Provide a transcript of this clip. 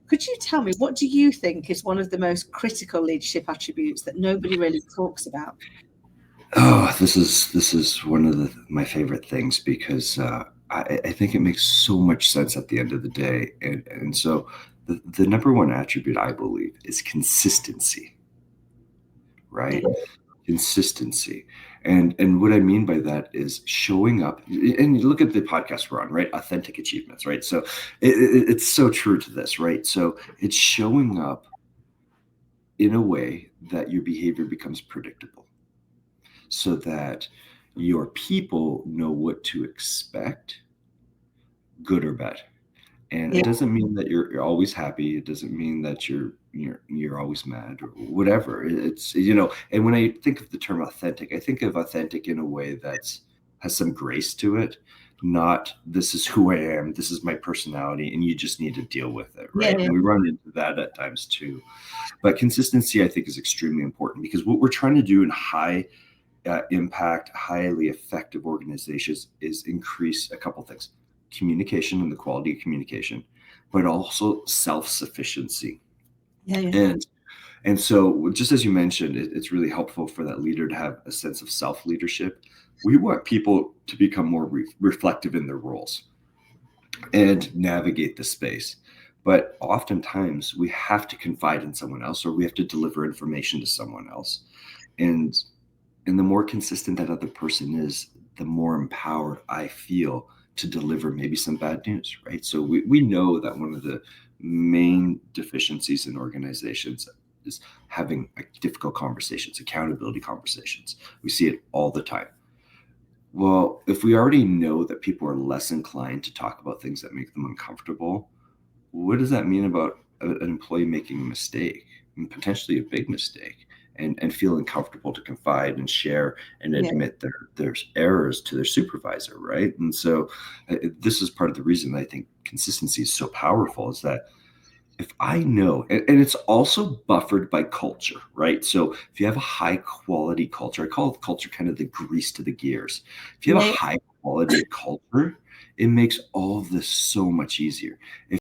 Could you tell me, what do you think is one of the most critical leadership attributes that nobody really talks about? Oh, this is one of my favorite things because I think it makes so much sense at the end of the day, and so the number one attribute I believe is consistency, Yeah, right? Consistency. And what I mean by that is showing up, and you look at the podcast we're on, right? Authentic achievements, right? So it's so true to this, right? So it's showing up in a way that your behavior becomes predictable, so that your people know what to expect, good or bad. And yeah, it doesn't mean that you're always happy. It doesn't mean that you're always mad or whatever. It's, and when I think of the term authentic, I think of authentic in a way that's has some grace to it, not this is who I am, this is my personality, and you just need to deal with it, yeah, right? yeah, And we run into that at times too. But consistency, I think, is extremely important because what we're trying to do in high impact, highly effective organizations is increase a couple things: communication and the quality of communication, but also self-sufficiency. yeah, yeah, And so, just as you mentioned, it's really helpful for that leader to have a sense of self-leadership. We want people to become more reflective in their roles and navigate the space. But oftentimes, we have to confide in someone else, or we have to deliver information to someone else. And and the more consistent that other person is, the more empowered I feel to deliver maybe some bad news, right? So we know that one of the main deficiencies in organizations is having difficult conversations, accountability conversations. We see it all the time. Well, if we already know that people are less inclined to talk about things that make them uncomfortable, what does that mean about an employee making a mistake, and potentially a big mistake, and feeling comfortable to confide and share and yeah, admit their errors to their supervisor, right? And so this is part of the reason I think consistency is so powerful, is that if I know, and it's also buffered by culture, right? So if you have a high quality culture, I call culture kind of the grease to the gears. If you have a yeah. high quality culture, it makes all of this so much easier. If